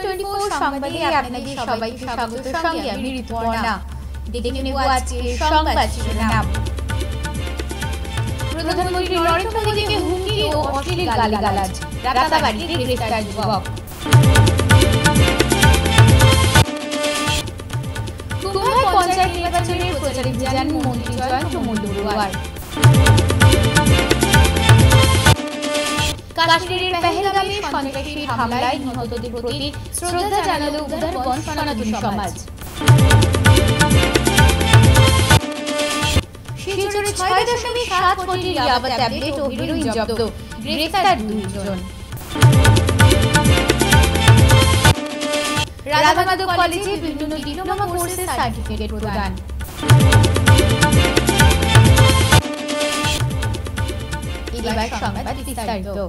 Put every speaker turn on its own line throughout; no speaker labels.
24 সংবাদে আপনাদের সবাইকে স্বাগত। সঙ্গে আমি ঋতুপর্ণা। দেখে নেব আজকের সংবাদ শিরোনাম। প্রধানমন্ত্রী নরেন্দ্র মোদীকে হুমকি ও অশ্লীল গালিগালাজ, রাতাবাড়িতে গ্রেফতার যুবক। কুম্ভার পঞ্চায়েত নির্বাচনের প্রচারে যান মন্ত্রী জয়ন্ত মল্লিক। কাশ্মীরের পেহেলগামে সন্ত্রাসী হামলায় নিহতদের প্রতি শ্রদ্ধা জানালো উদারবন সনাতনী সমাজ। শিলচরে ৬.৭ কোটি ইয়াবা ট্যাবলেট ও হেরোইন জব্দ, গ্রেফতার ২ জন। রাধামাধব কলেজে বিভিন্ন ডিপ্লোমা কোর্সের সার্টিফিকেট প্রদান। এবার সংবাদ বিস্তারিত।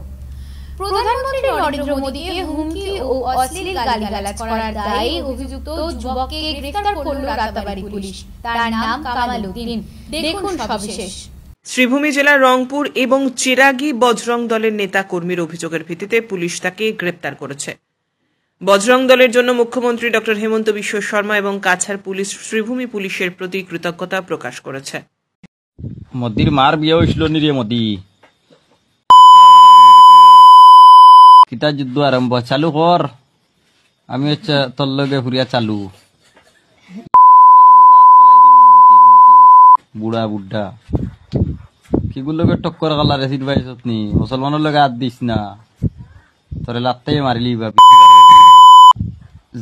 প্রধানমন্ত্রী নরেন্দ্র মোদীকে হুমকি ও অশ্লীল গালিগালাজ করার দায়ে অভিযুক্ত যুবককে গ্রেফতার করল রাতাবাড়ি পুলিশ। তার নাম কামাল উদ্দিন। দেখুন সবিশেষ।
শ্রীভূমি জেলার রংপুর এবং চিরাগী বজরং দলের নেতা কর্মীর অভিযোগের ভিত্তিতে পুলিশ তাকে গ্রেপ্তার করেছে। বজরং দলের জন্য মুখ্যমন্ত্রী ডক্টর হেমন্ত বিশ্ব শর্মা এবং কাছাড় পুলিশ শ্রীভূমি পুলিশের প্রতি কৃতজ্ঞতা প্রকাশ করেছে।
মোদির মার বিয়ে হয়েছিল নিরে মোদি কিতা যুদ্ধ আরম্ভ চালু কর, আমি হচ্ছে তোর লগে ফুরিয়া চালু বুড়া বুড়া কিগুর লগে টক্কর গালা রেসিড বাইছত নি মুসলমানের লগে হাত দিস না, তোরে লাত্তাই মারিলি ভাবি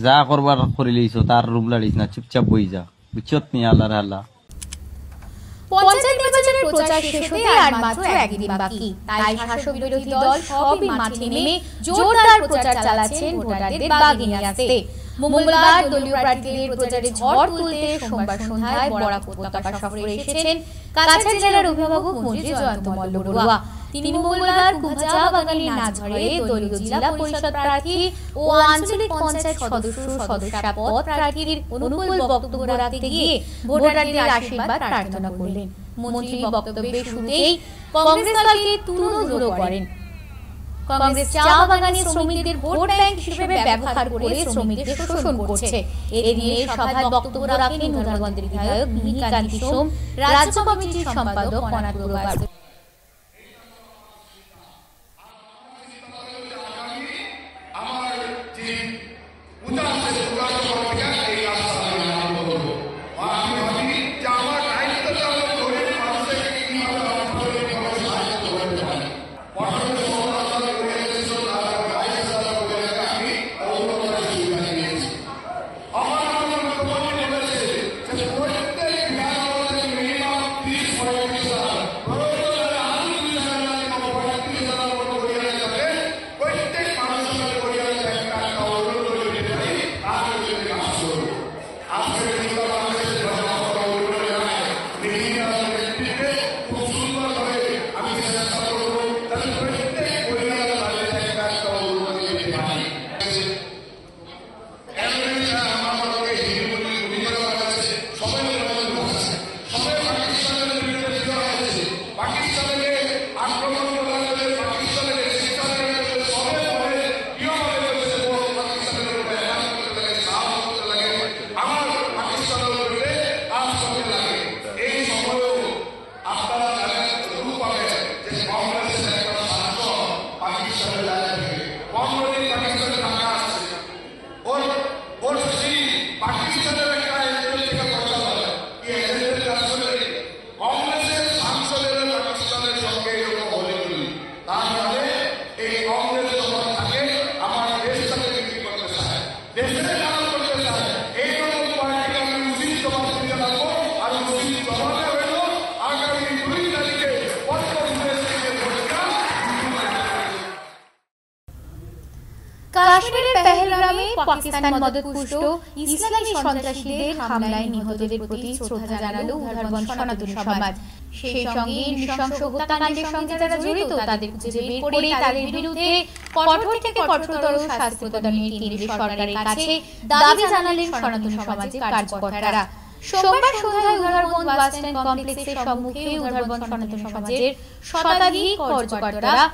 যা করবার করিলিস তার রুম লাড়িস না, চুপচাপ বই যা, বুঝছত নি আল্লাহর আল্লাহ।
পঞ্চায়েত নির্বাচনের প্রচার শেষ হতে আর মাত্র একদিন বাকি, তাই শাসক বিরোধী দল সবই মাঠে নেমে জোরদার প্রচার চালাচ্ছেন ভোটারদের বাগে নিয়ে আসতে। মঙ্গলবার দলীয় প্রার্থীদের প্রচারে ঝড় তুলতে সোমবার সন্ধ্যায় বরাক উপত্যকা সফরে এসেছেন কাছাড় জেলার অভিভাবক মন্ত্রী জয়ন্ত মল্লিক। তিনি মঙ্গলবার কুম্ভা চা বাগানের নাচঘরে দলীয় জেলা পরিষদ প্রার্থী ও আঞ্চলিক পঞ্চায়েত সদস্য পদ প্রার্থীর অনুকূল বক্তব্য রাখতে গিয়ে ভোটারদের আশীর্বাদ প্রার্থনা করলেন। মন্ত্রী বক্তব্যের শুরুতেই কংগ্রেস দলকে তুলোধুলো করেন। কংগ্রেস চা বাগানের শ্রমিকদের ভোট ব্যাংক হিসেবে ব্যবহার করে শ্রমিকদের শোষণ করছে। এ নিয়ে সভায় বক্তব্য রাখেন উদারবন্দের বিধায়ক মিহিকান্তি সোম, রাজ্য কমিটির সম্পাদক কনাট বড়ুয়া। কাশ্মীরের পেহেলগামে পাকিস্তান মদতপুষ্ট ইসলামী সন্ত্রাসীদের হামলায় নিহতদের প্রতি শ্রদ্ধা জানালো উদারবন সনাতনী সমাজ। সেই সঙ্গে নৃশংস হত্যাকাণ্ডের সঙ্গে যারা জড়িত তাদের খুঁজে বের করে তাদের বিরুদ্ধে কঠোর থেকে কঠোরতর শাস্তি প্রদানের কেন্দ্রীয় সরকারের কাছে দাবি জানালেন সনাতনী সমাজের কার্যকর্তারা। সোমবার সন্ধ্যায় উদারবন বাসস্ট্যান্ড কমপ্লেক্সের সম্মুখে উদারবন সনাতনী সমাজের শতাধিক কার্যকর্তারা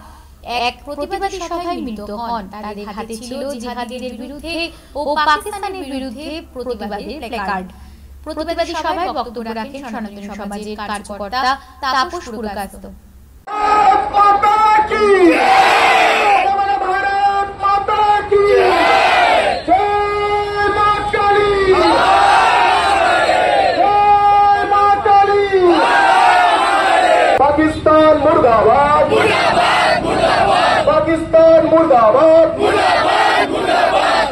এক প্রতিবাদী সভায় মিলিত হন। তাদের হাতে ছিল জিহাদিদের বিরুদ্ধে ও পাকিস্তানের বিরুদ্ধে প্রতিবাদের প্ল্যাকার্ড। প্রতিবাদী সভায় বক্তব্য রাখেন সনাতন সমাজের কার্যকর্তা তাপস পুরকায়স্থ।
पाकिस्तान मुर्दाबाद, पाकिस्तान मुर्दाबाद,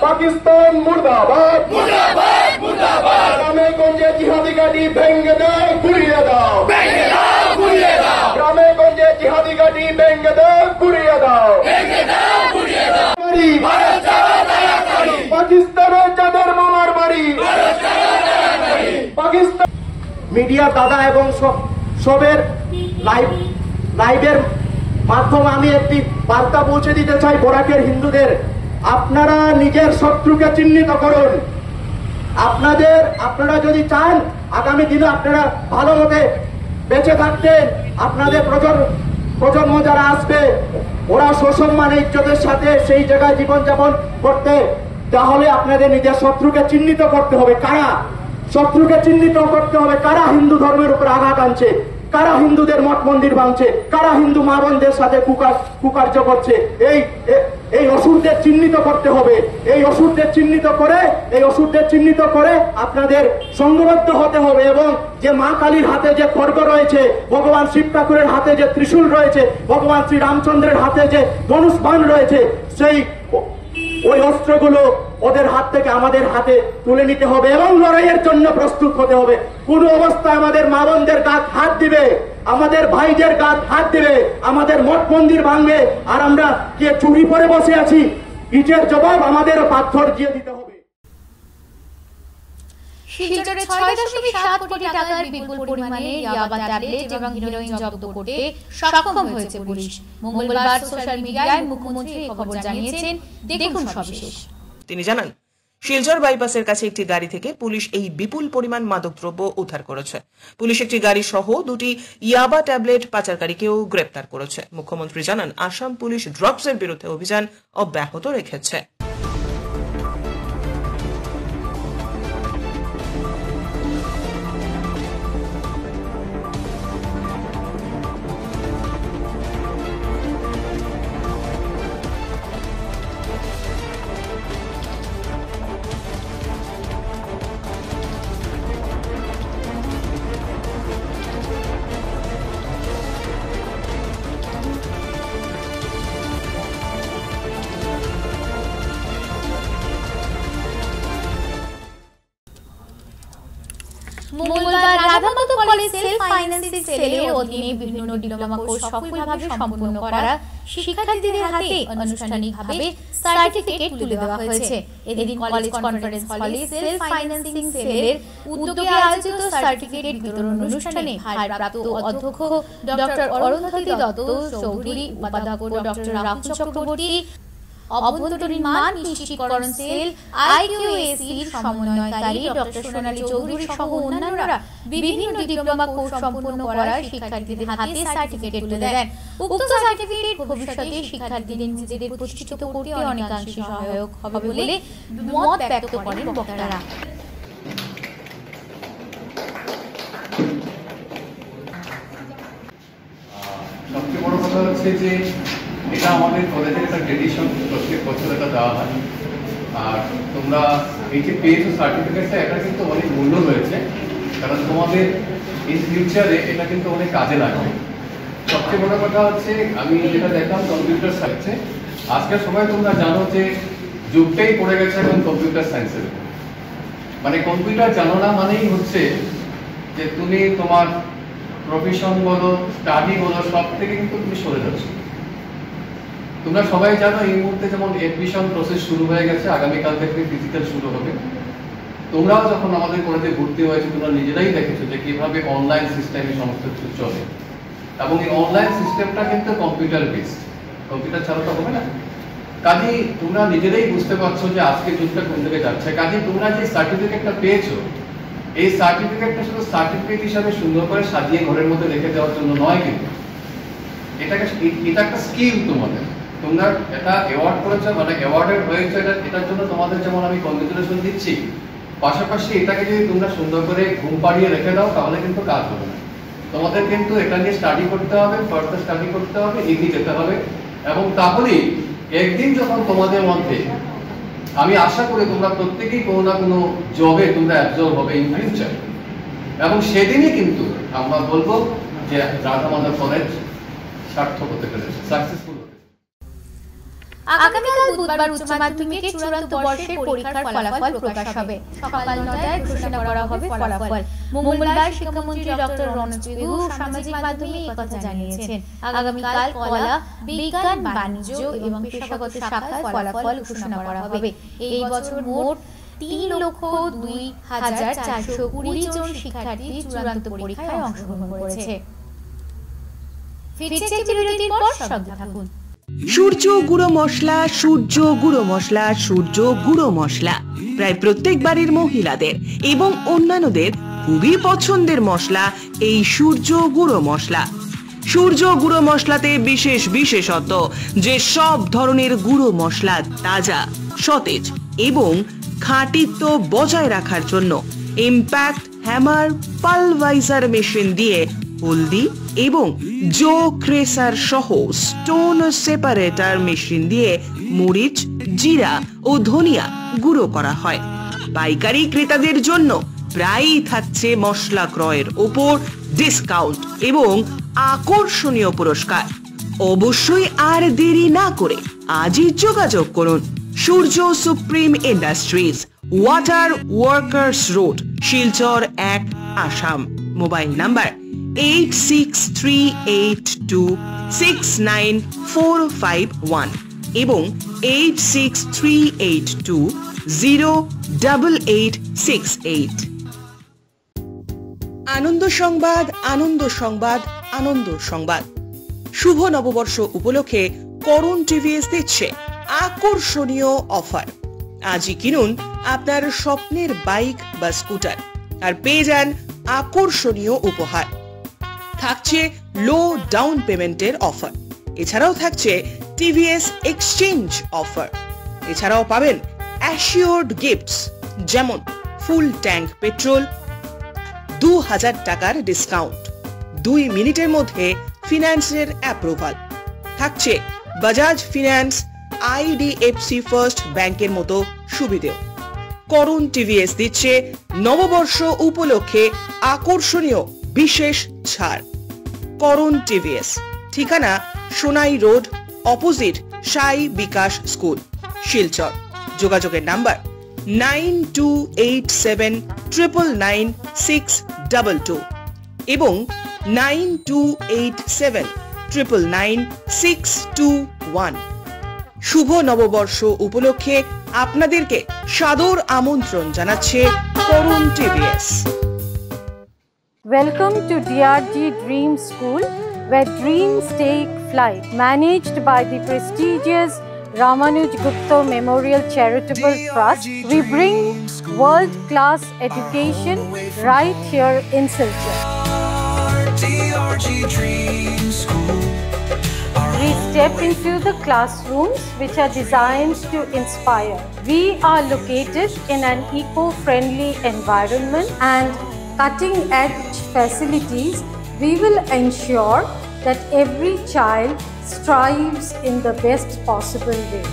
पाकिस्तान मुर्दाबाद, ग्रामे गंजे जिहादी गाड़ी भेंगे दाओ, गुड़िया दाओ, ग्रामे गंजे जिहादी गाड़ी भेंगे दाओ, गुड़िया दाओ, पाकिस्तान जाদের মামার বাড়ি, পাকিস্তান মিডিয়া দাদা এবং সবের লাইভের মাধ্যমে আমি একটি বার্তা পৌঁছে দিতে চাই বরাকের হিন্দুদের, আপনারা নিজের শত্রুকে চিহ্নিত করুন। আপনারা যদি চান আগামী দিনে আপনারা ভালো মতে বেঁচে থাকতেন, আপনাদের প্রজন্ম যারা আসবে ওরা সসম্মানে ইজ্জতের সাথে সেই জায়গায় জীবনযাপন করতে, তাহলে আপনাদের নিজের শত্রুকে চিহ্নিত করতে হবে। কারা শত্রুকে চিহ্নিত করতে হবে? কারা হিন্দু ধর্মের উপর আঘাত আনছে, কারা হিন্দুদের মঠ মন্দির ভাঙছে, কারা হিন্দু মা বোনদের সাথে কুকার্য করছে, এই অসুরদের চিহ্নিত করতে হবে। এই অসুরদের চিহ্নিত করে আপনাদের সংঘবদ্ধ হতে হবে এবং যে মা কালীর হাতে যে খড়গ রয়েছে, ভগবান শিব ঠাকুরের হাতে যে ত্রিশূল রয়েছে, ভগবান শ্রী রামচন্দ্রের হাতে যে ধনুষ বাণ রয়েছে, ওই অস্ত্রগুলো ওদের হাত থেকে আমাদের হাতে তুলে নিতে হবে এবং লড়াইয়ের জন্য প্রস্তুত হতে হবে। কোন অবস্থায় আমাদের মা বোনদের গাত হাত দিবে, আমাদের ভাইদের গাত হাত দিবে, আমাদের মঠ মন্দির ভাঙবে, আর আমরা কে চুরি করে বসে আছি, ইটের জবাব আমাদেরও পাথর দিয়ে দিতে হবে।
শিলচরে ৬.৭ কোটি টাকার বিপুল পরিমাণে ইয়াবা ট্যাবলেট এবং হেরোইন জব্দ করতে সক্ষম হয়েছে পুলিশ। মঙ্গলবার সোশ্যাল মিডিয়ায় মুখ্যমন্ত্রী এই খবর জানিয়েছেন। দেখুন সবিশেষ।
তিনি জানান, শিলচর বাইপাসের কাছে একটি গাড়ি থেকে পুলিশ এই বিপুল পরিমাণ মাদকদ্রব্য উদ্ধার করেছে। পুলিশ একটি গাড়ি সহ 2টি ইয়াবা ট্যাবলেট পাচারকারীকেও গ্রেপ্তার করেছে। মুখ্যমন্ত্রী জানান, আসাম পুলিশ ড্রাগসের বিরুদ্ধে অভিযান অব্যাহত রেখেছে।
মঙ্গলবার রাধামাধব কলেজ সেলফ ফাইন্যান্সিং সেলের অধীনে বিভিন্ন ডিপ্লোমা কোর্স সফলভাবে সম্পন্ন করা শিক্ষার্থীদের হাতে আনুষ্ঠানিকভাবে সার্টিফিকেট তুলে দেওয়া হয়েছে। এদিন কলেজ কনফারেন্স হলে সেলফ ফাইন্যান্সিং সেলের উদ্যোগে আয়োজিত সার্টিফিকেট বিতরণ অনুষ্ঠানে ভারপ্রাপ্ত অধ্যক্ষ ডক্টর অরুন্ধতী দত্ত চৌধুরী, উপাধ্যক্ষ ডক্টর রাহুল চক্রবর্তী, অভ্যন্তরীণ মান নিশ্চিতকরণ সেল আইকিউএসির সমন্বয়কারী ডক্টর সোনালী চৌধুরী সহ অন্যান্যরা বিভিন্ন ডিপ্লোমা কোর্স সম্পন্ন করা শিক্ষার্থীদের হাতে সার্টিফিকেট তুলে দেন। উক্ত সার্টিফিকেট ভবিষ্যতে শিক্ষার্থীদের নিজেদের প্রতিষ্ঠিত করতে অনেকাংশে সহায়ক হবে বলে মত ব্যক্ত করেন বক্তারা।
সবচেয়ে বড় কথা হচ্ছে যে এটা আমাদের কলেজের একটা ট্রেডিশন, প্রত্যেক বছর এটা দেওয়া হয়। আর তোমরা এই যে পেয়েছো সার্টিফিকেটটা, এটা কিন্তু অনেক মূল্য রয়েছে, কারণ তোমাদের ইন ফিউচারে এটা কিন্তু অনেক কাজে লাগবে। সবচেয়ে বড় কথা হচ্ছে আমি যেটা দেখলাম কম্পিউটার সায়েন্সে, আজকের সময় তোমরা জানো যে যুগটাই পড়ে গেছে এখন কম্পিউটার সায়েন্সের। মানে কম্পিউটার জানো না মানেই হচ্ছে যে তুমি তোমার প্রফেশন বলো, স্টাডি বলো, সব থেকে কিন্তু তুমি সরে যাচ্ছ। তোমরা সবাই জানো এই মুহূর্তে যেমন এডমিশন প্রসেস শুরু হয়ে গেছে, আগামীকাল থেকে ফিজিক্যাল শুরু হবে। তোমরাও যখন আমাদের কলেজে ভর্তি হয়েছে তোমরা নিজেরাই দেখেছো যে কিভাবে অনলাইন সিস্টেমে সমস্ত কিছু চলে, এবং এই অনলাইন সিস্টেমটা কিন্তু কম্পিউটার বেসড, কম্পিউটার ছাড়া তো হবে না। কাজেই তোমরা নিজেরাই বুঝতে পারছো যে আজকে যুগটা কোন দিকে যাচ্ছে। কাজেই তোমরা যে সার্টিফিকেটটা পেয়েছো, এই সার্টিফিকেটটা শুধু সার্টিফিকেট হিসাবে সুন্দর করে সাজিয়ে ঘরের মধ্যে রেখে দেওয়ার জন্য নয়, কিন্তু এটা একটা স্কিল তোমাদের, তোমরা এটা অ্যাওয়ার্ড করেছো, মানে অ্যাওয়ার্ডেড হয়েছে, এটার জন্য তোমাদের যেমন আমি কংগ্রেচুলেশন দিচ্ছি, পাশাপাশি এটাকে যদি তোমরা সুন্দর করে ঘুম পাড়িয়ে রেখে দাও তাহলে কিন্তু কাজ হবে না। তোমাদের কিন্তু এটা নিয়ে স্টাডি করতে হবে, ফার্দার স্টাডি করতে হবে, এগিয়ে যেতে হবে, এবং তাহলেই একদিন যখন তোমাদের মধ্যে, আমি আশা করি তোমরা প্রত্যেকেই কোনো না কোনো জবে তোমরা অ্যাবজর্ব হবে ইন ফিউচার, এবং সেদিনই কিন্তু আমরা বলবো যে রাধা মাধব কলেজ সার্থক হতে পেরেছে, সাকসেসফুল হতে।
আগামীকাল বুধবার উচ্চ মাধ্যমিকের চূড়ান্ত বর্ষের পরীক্ষার ফলাফল প্রকাশ হবে। সকাল 9টায় ঘোষণা করা হবে ফলাফল। মঙ্গলবার শিক্ষামন্ত্রী ডক্টর রণজিৎ পেগু সামাজিক মাধ্যমে এই কথা জানিয়েছেন। আগামীকাল কলা, বিজ্ঞান, বাণিজ্য এবং পেশাগত শাখায় ফলাফল ঘোষণা করা হবে। এই বছর মোট 3,02,420 জন শিক্ষার্থী চূড়ান্ত পরীক্ষায় অংশগ্রহণ করেছে। ফিরছে বিরতির পর, সঙ্গে থাকুন।
সূর্য গুঁড়ো মশলা, সূর্য গুঁড়ো মশলা, সূর্য গুঁড়ো মশলা প্রায় প্রত্যেক বাড়ির মহিলাদের এবং অন্যান্যদের খুবই পছন্দের মশলা এই সূর্য গুঁড়ো মশলা। সূর্য গুঁড়ো মশলাতে বিশেষ বিশেষত্ব যে সব ধরনের গুঁড়ো মশলা তাজা, সতেজ এবং খাঁটিত্ব বজায় রাখার জন্য ইম্প্যাক্ট হ্যামার পালভাইজার মেশিন দিয়ে হলদি এবং জো ক্রেসার সহ স্টোন সেপারেটর মেশিন দিয়ে মরিচ, জিরা ও ধনিয়া গুঁড়ো করা হয়। পাইকারি ক্রেতাদের জন্য প্রায়ই থাকছে মশলা ক্রয়ের উপর ডিসকাউন্ট এবং আকর্ষণীয় পুরস্কার। অবশ্যই আর দেরি না করে আজই যোগাযোগ করুন Surya supreme industries, water workers road, Silchar 1, Assam. Mobile number 8638269451 এবং 8638208868। আনন্দ সংবাদ, আনন্দ সংবাদ, আনন্দ সংবাদ। শুভ নববর্ষ উপলক্ষে করণ টিভিএস দিচ্ছে আকর্ষণীয় অফার। আজই কিনুন আপনার স্বপ্নের বাইক বা স্কুটার আর পেয়ে যান আকর্ষণীয় উপহার। থাকছে লো ডাউন পেমেন্টের অফার, এছাড়াও থাকছে টিভিএস এক্সচেঞ্জ অফার। এছাড়াও পাবেন অ্যাসিওর্ড গিফটস, যেমন ফুল ট্যাঙ্ক পেট্রোল, 2000 টাকার ডিসকাউন্ট, 2 মিনিটের মধ্যে ফিন্যান্সের অ্যাপ্রুভাল। থাকছে বাজাজ ফিন্যান্স, আইডিএফসি ফার্স্ট ব্যাংকের মতো সুবিধেও। করণ টিভিএস দিচ্ছে নববর্ষ উপলক্ষে আকর্ষণীয় বিশেষ ছাড়। করণ টিভিএস, ঠিকানা সোনাই রোড, অপোজিট সাই বিকাশ স্কুল, শিলচর। যোগাযোগের নাম্বার 9287999622 এবং 9287999621। শুভ নববর্ষ উপলক্ষে আপনাদেরকে সাদর আমন্ত্রণ জানাচ্ছে করণ TVS.
Welcome to DRG Dream School, where dreams take flight. Managed by the prestigious Ramanuj Gupta Memorial Charitable Trust, we bring world-class education right here in Silchar.
DRG Dream School.
We step into the classrooms which are designed to inspire. We are located in an eco-friendly environment and cutting-edge facilities. We will ensure that every child strives in the best possible way.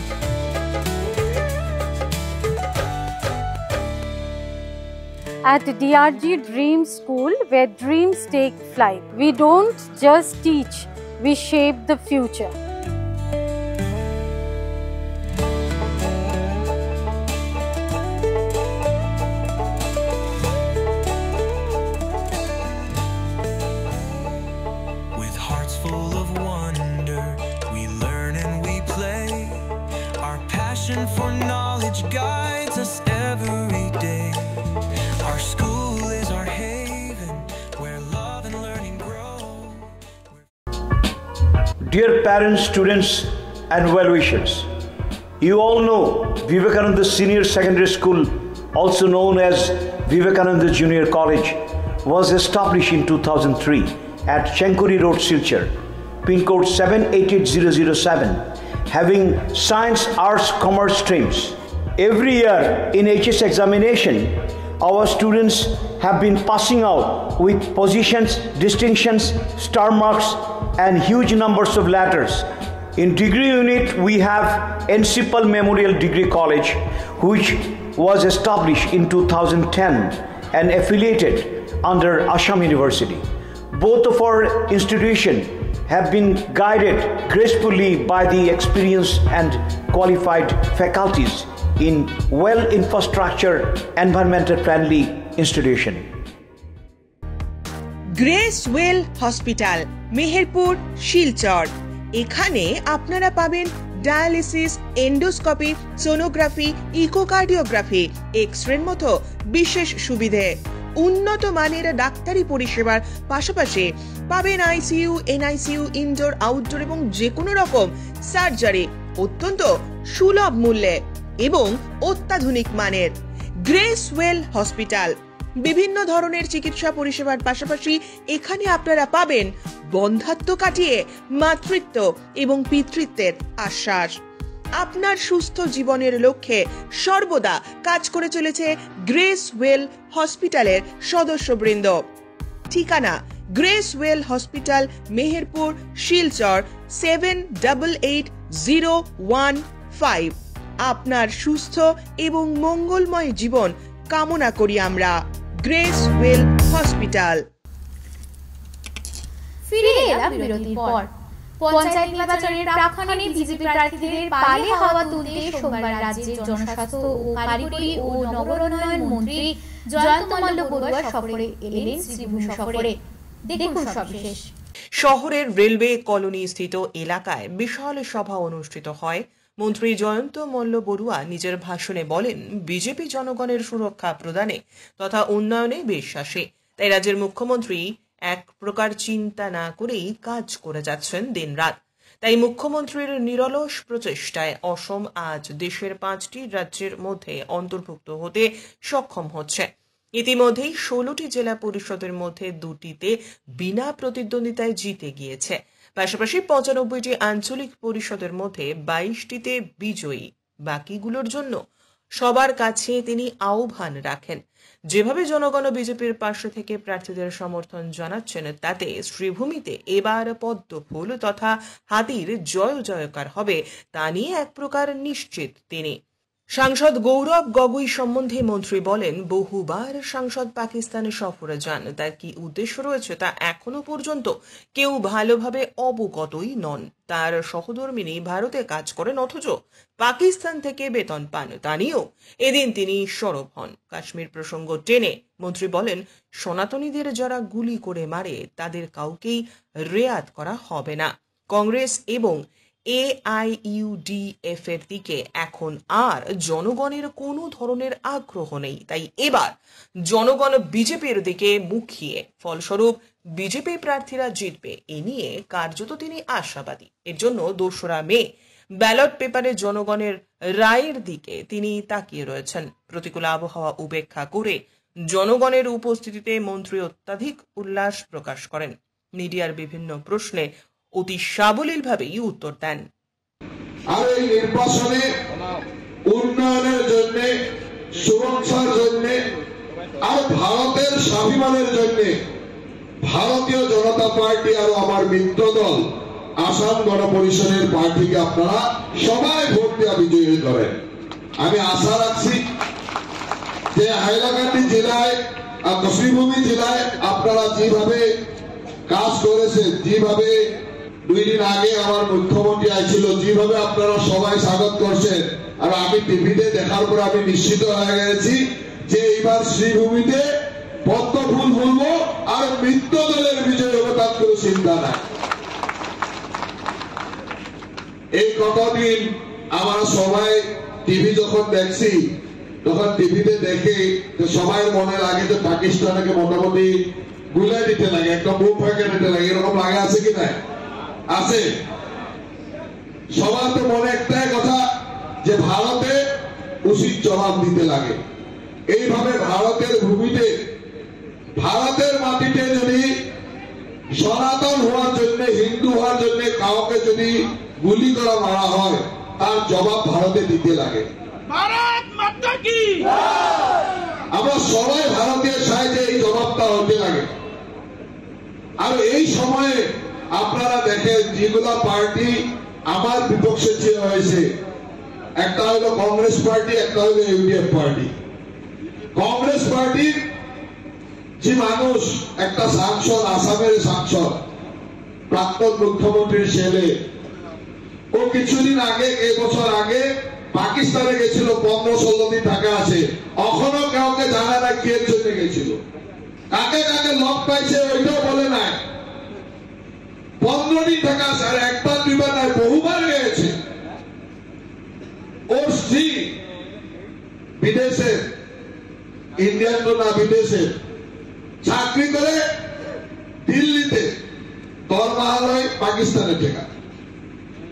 At DRG Dream School, where dreams take flight, we don't just teach, we shape the future.
With hearts full of wonder, we learn and we play. Our passion for knowledge guides us every day. Our school is our haven, where love and learning grow.
Dear parents, students and well-wishers, you all know Vivekananda Senior Secondary School, also known as Vivekananda Junior College, was established in 2003 at Chenkuri Road, Silchar. pin code 788-007, having science, arts, commerce streams. Every year in HS examination, our students have been passing out with positions, distinctions, star marks, and huge numbers of letters. In degree unit, we have Encipal Memorial Degree College, which was established in 2010 and affiliated under Assam University. Both of our institutions have been guided gracefully by the experienced and qualified faculties in well-infrastructure, environmental-friendly institution.
Grace well hospital, Meherpur, Silchar. এখানে আপনারা পাবেন dialysis, endoscopy, sonography, echocardiography, এক্স-রের মতো বিশেষ সুবিধে। উন্নত মানের ডাক্তারি পরিষেবার পাশাপাশি পাবেন আইসিইউ, এনআইসিইউ, ইনডোর, আউটডোর এবং যে কোনো রকম সার্জারি অত্যন্ত সুলভ মূল্যে এবং অত্যাধুনিক মানের। গ্রেস ওয়েল হসপিটাল বিভিন্ন ধরনের চিকিৎসা পরিষেবার পাশাপাশি এখানে আপনারা পাবেন বন্ধ্যাত্ব কাটিয়ে মাতৃত্ব এবং পিতৃত্বের আশ্বাস। আপনার সুস্থ জীবনের লক্ষ্যে সর্বদা কাজ করে চলেছে গ্রেস ওয়েল হসপিটালের সদস্যবৃন্দ। ঠিকানা grace well hospital, Meherpur, Silchar 788015। আপনার সুস্থ এবং মঙ্গলময় জীবন কামনা করি আমরা। Grace well hospital.
ফিরে এলাম বিরতির পর। পঞ্চায়েত নির্বাচনের প্রাক্ষণে বিজেপি প্রার্থীদের পালে হাওয়া তুলতে সোমবার রাজ্যের জনস্বাস্থ্য ও কারিগরি ও নগরোন্নয়ন মন্ত্রী জয়ন্ত মল্ল বড়ুয়া সফরে এলেন শ্রীভূমি শহরে। দেখুন সবিশেষ।
শহরের রেলওয়ে কলোনি স্থিত এলাকায় বিশাল সভা অনুষ্ঠিত হয়। মন্ত্রী জয়ন্ত মল্ল বড়ুয়া নিজের ভাষণে বলেন, বিজেপি জনগণের সুরক্ষা প্রদানে তথা উন্নয়নে বিশ্বাসী, তাই রাজ্যের মুখ্যমন্ত্রী এক প্রকার চিন্তা না করেই কাজ করে যাচ্ছেন দিনরাত। তাই মুখ্যমন্ত্রীর নিরলস প্রচেষ্টায় অসম আজ দেশের 5টি রাজ্যের মধ্যে অন্তর্ভুক্ত হতে সক্ষম হচ্ছে। ইতিমধ্যেই 16টি জেলা পরিষদের মধ্যে 2টিতে বিনা প্রতিদ্বন্দ্বিতায় জিতে গিয়েছে। পাশাপাশি 95টি আঞ্চলিক পরিষদের মধ্যে 22টিতে বিজয়ী। বাকিগুলোর জন্য সবার কাছে তিনি আহ্বান রাখেন, যেভাবে জনগণ বিজেপির পাশে থেকে প্রার্থীদের সমর্থন জানাচ্ছেন, তাতে শ্রীভূমিতে এবার পদ্ম ফুল তথা হাতির জয় জয়কার হবে তা নিয়ে এক প্রকার নিশ্চিত তিনি। সাংসদ গৌরব গগৈ সম্বন্ধে মন্ত্রী বলেন, বহুবার সাংসদ পাকিস্তানে সফরে যান, তার কি উদ্দেশ্য রয়েছে তা এখনো পর্যন্ত কেউ ভালোভাবে অবগতই নন। তার সহধর্মিনী ভারতে কাজ করেন অথচ পাকিস্তান থেকে বেতন পান, তা নিয়েও এদিন তিনি সরব হন। কাশ্মীর প্রসঙ্গ টেনে মন্ত্রী বলেন, সনাতনীদের যারা গুলি করে মারে তাদের কাউকেই রেয়াত করা হবে না। কংগ্রেস এবং AIUDF এর দিকে এখন আর জনগণের কোনো ধরনের আগ্রহ নেই, তাই এবার জনগণ বিজেপির দিকে মুখিয়ে, ফলস্বরূপ বিজেপি প্রার্থীরা জিতবে এ নিয়ে কার্যত তিনি আশাবাদী। এর জন্য 2রা মে ব্যালট পেপারে জনগণের রায়ের দিকে তিনি তাকিয়ে রয়েছেন। প্রতিকূল আবহাওয়া উপেক্ষা করে জনগণের উপস্থিতিতে মন্ত্রী অত্যাধিক উল্লাস প্রকাশ করেন। মিডিয়ার বিভিন্ন প্রশ্নে অতি সাবলীলভাবেই উত্তর দেন।
আর এই নির্বাচনে উন্নয়নের জন্য, সুরক্ষার জন্য আর ভারতের স্বাভিমানের জন্য ভারতীয় জনতা পার্টি আর আমার মিত্র দল আসাম গণ পরিষদের পার্টিকে আপনারা সবাই ভোট দেওয়া বিজয়ী করেন। আমি আশা রাখছি যে হাইলাকান্দি জেলায় আর শ্রীভূমি জেলায় আপনারা যেভাবে কাজ করেছেন, যেভাবে 2 দিন আগে আমার মুখ্যমন্ত্রী আইছিল, যেভাবে আপনারা সবাই স্বাগত করছেন, আর আমি টিভিতে দেখার পর আমি নিশ্চিত হয়ে গেছি যে এইবার শ্রীভূমিতে পদ্ম ফুল বলবো আর মিত্র দলের বিজয় হবে, তার কোনো চিন্তা নাই। এই কতদিন আমরা সবাই টিভি যখন দেখছি, তখন টিভিতে দেখে সবাই মনে লাগে যে পাকিস্তানকে মোটামুটি গুলাই দিতে লাগে, একটা বুক ফাঁকে দিতে লাগে, এরকম লাগে আছে কি না? আছে। সবার তো মনে একটাই কথা যে ভারতে উচিত জবাব দিতে লাগে। এইভাবে ভারতের ভূমিতে, ভারতের মাটিতে যদি সনাতন হওয়ার জন্য, হিন্দু হওয়ার জন্য কাউকে যদি গুলি করা মারা হয়, তার জবাব ভারতে দিতে লাগে। আমরা সবাই ভারতীয় সাহিত্যে এই জবাবটা হতে লাগে। আর এই সময়ে আপনারা দেখেন যেগুলা পার্টি আমার বিপক্ষে হয়েছে, একটা হলো কংগ্রেস পার্টি, একটা হলো ইউডিএফ পার্টি। কংগ্রেস পার্টির যে মানুষ, একটা সাংসদ, আসামের সাংসদ, প্রাক্তন মুখ্যমন্ত্রীর ছেলে, ও কিছুদিন আগে, এই বছর আগে পাকিস্তানে গেছিল, 15-16 দিন থাকা আছে, এখনো কাউকে জানা না কি এর জন্য গেছিল, কাকে কাকে লক পাইছে ওইটাও বলে নাই। 15 দিন থাকা আছে, আর একবার দুইবার নাই, বহুবার গেছে। ওর স্ত্রী বিদেশে, ইন্ডিয়ান তো না, বিদেশে চাকরি করে, দিল্লিতে দরমাহা নয় পাকিস্তানের টাকা।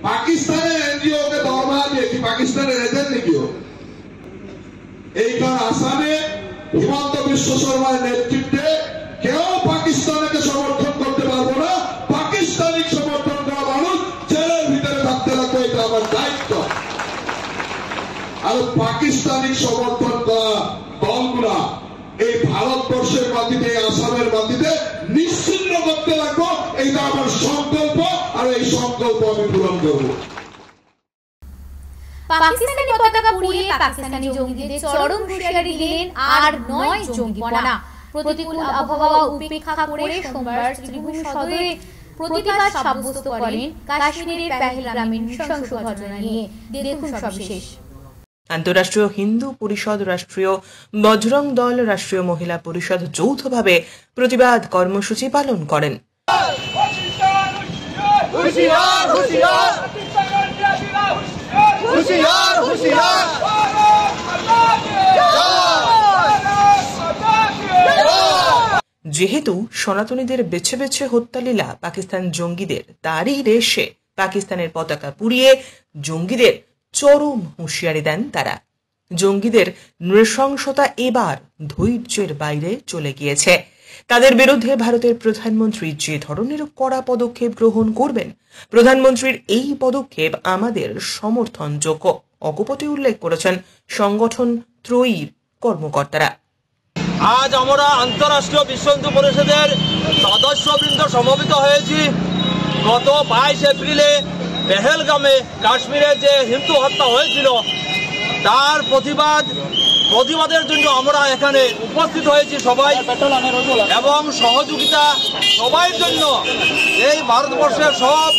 পাকিস্তানের এনজিও কে দরমাহা দিয়ে কি পাকিস্তানের এজেন্ট নাকি? এইবার আসামে হিমন্ত বিশ্ব শর্মার নেতৃত্বে কেউ পাকিস্তানকে সমর্থন করতে পারবো না। পাকিস্তানি সমর্থন করা মানুষ জেলের ভিতরে থাকতে লাগবে, এটা আমার দায়িত্ব। আর পাকিস্তানি সমর্থন করা দলগুলা এই ভারতবর্ষের মাটিতে, আসামের মাটিতে নিশ্চিহ্ন করতে লাগবো, এইটা আমার সংকল্প, আর এই সংকল্প আমি পূরণ করব।
পাকিস্তানি পতাকা পুড়িয়ে পাকিস্তানি জঙ্গিদের চরম হুঁশিয়ারি দিলেন আর 9 জঙ্গিপনা। প্রতিকূল আবহাওয়া উপেক্ষা করে সোমবার ত্রিভুজ সদরে প্রতিবাদ সাব্যস্ত করেন কাশ্মীরের পেহেলগামের নৃশংস ঘটনা নিয়ে। দেখুন সবিশেষ।
আন্তঃরাষ্ট্রীয় হিন্দু পরিষদ, রাষ্ট্রীয় বজরং দল, রাষ্ট্রীয় মহিলা পরিষদ যৌথভাবে প্রতিবাদ কর্মসূচি পালন করেন। যেহেতু সনাতনীদের বেছে বেছে হত্যালীলা পাকিস্তান জঙ্গিদের, তারই রেশে পাকিস্তানের পতাকা পুড়িয়ে জঙ্গিদের চরম হুঁশিয়ারি দেন তারা। জঙ্গিদের নৃশংসতা এবার ধৈর্যের বাইরে চলে গিয়েছে। তাদের বিরুদ্ধে ভারতের প্রধানমন্ত্রী যে ধরনের কড়া পদক্ষেপ গ্রহণ করবেন, প্রধানমন্ত্রীর এই পদক্ষেপ আমাদের সমর্থনযোগ্য, অকপটে উল্লেখ করেছেন সংগঠন ত্রয়ীর কর্মকর্তারা।
আজ আমরা আন্তঃরাষ্ট্রীয় বিশ্ব হিন্দু পরিষদের সদস্যবৃন্দ সমবেত হয়েছি। গত 22 এপ্রিলে পেহেলগামে কাশ্মীরে যে হিন্দু হত্যা হয়েছিল, তার প্রতিবাদের জন্য আমরা এখানে উপস্থিত হয়েছি সবাই, এবং সহযোগিতা সবাই জন্য এই ভারতবর্ষের সব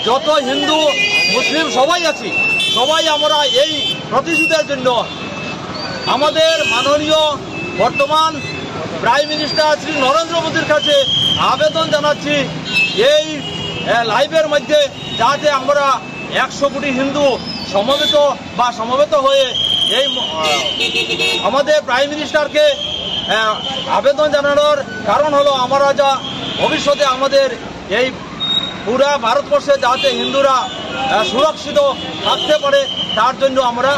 যত হিন্দু মুসলিম সবাই আছি, সবাই আমরা এই প্রতিশোধের জন্য আমাদের মাননীয় বর্তমান প্রাইম মিনিস্টার শ্রী নরেন্দ্র মোদীর কাছে আবেদন জানাচ্ছি, এই লাইভের মধ্যে যাতে আমরা 100 কোটি হিন্দু সমবেত হয়ে এই আমাদের প্রাইম মিনিস্টারকে আবেদন জানানোর কারণ হলো, আমরা যা ভবিষ্যতে আমাদের এই পুরা ভারতবর্ষে যাতে হিন্দুরা সুরক্ষিত থাকতে পারে, তার জন্য আমরা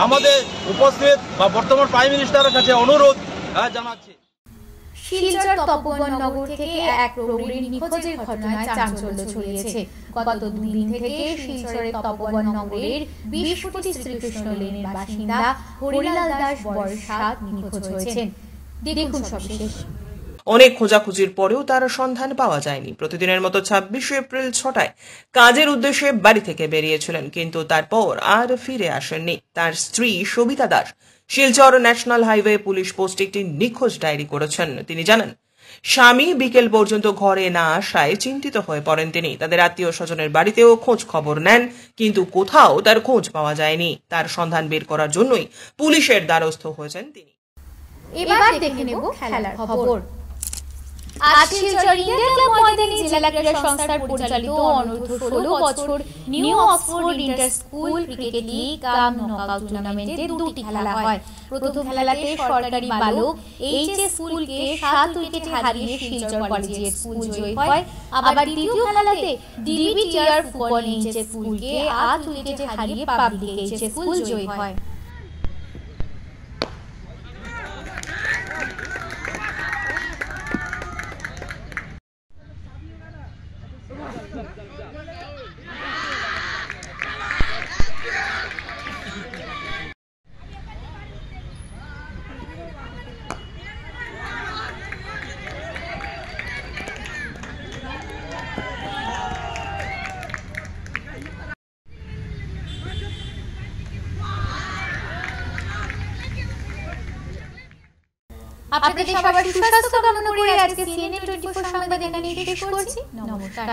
আমাদের উপস্থিত বা বর্তমান প্রাইম মিনিস্টারের কাছে অনুরোধ জানাচ্ছি।
শিলচর তপবননগর থেকে এক প্রৌঢ়ীর নিখোঁজের ঘটনায় চাঞ্চল্য ছড়িয়েছে। গত 2 দিন থেকে শিলচরের তপবননগরের 20 ফুটি শ্রীকৃষ্ণ লেনের বাসিন্দা হরিলাল দাস বয়স 7 নিখোঁজ হয়েছেন। দেখুন সবিশেষ।
অনেক খোঁজাখুঁজির পরেও তার সন্ধান পাওয়া যায়নি। প্রতিদিনের মতো 26 এপ্রিল 6টায় কাজের উদ্দেশ্যে বাড়ি থেকে বেরিয়েছিলেন, কিন্তু তারপর আর ফিরে আসেননি। তার স্ত্রী Sabita Das Silchar national highway police পোস্টে একটি নিখোঁজ ডায়েরি করেছেন। তিনি জানান, স্বামী বিকেল পর্যন্ত ঘরে না আসায় চিন্তিত হয়ে পড়েন তিনি। তাদের আত্মীয় স্বজনের বাড়িতেও খোঁজ খবর নেন, কিন্তু কোথাও তার খোঁজ পাওয়া যায়নি। তার সন্ধান বের করার জন্যই পুলিশের দ্বারস্থ হয়েছেন তিনি।
এবার দেখে নেব খেলার খবর। আজ শিলচর ইন্ডিয়া ক্লাব ময়দানে জেলা ক্রীড়া সংস্থার পরিচালিত অনূর্ধ্ব 16 বছর new Oxford inter school cricket league কাম নকআউট টুর্নামেন্টে 2টি খেলা হয়। প্রথম খেলাতে সরকারি বালক এইচএস স্কুলকে 7 উইকেটে হারিয়ে শিলচর কলেজিয়েট স্কুল জয়ী হয়। আবার দ্বিতীয় খেলাতে ডিবিটিআর ফুকন এইচএস স্কুলকে 8 উইকেটে হারিয়ে পাবলিক এইচএস স্কুল জয়ী হয়। আপনাদের সবার সুস্বাস্থ্য কামনা করে আজকে CNN 24 সংবাদ এখানেই শেষ করছি। নমস্কার।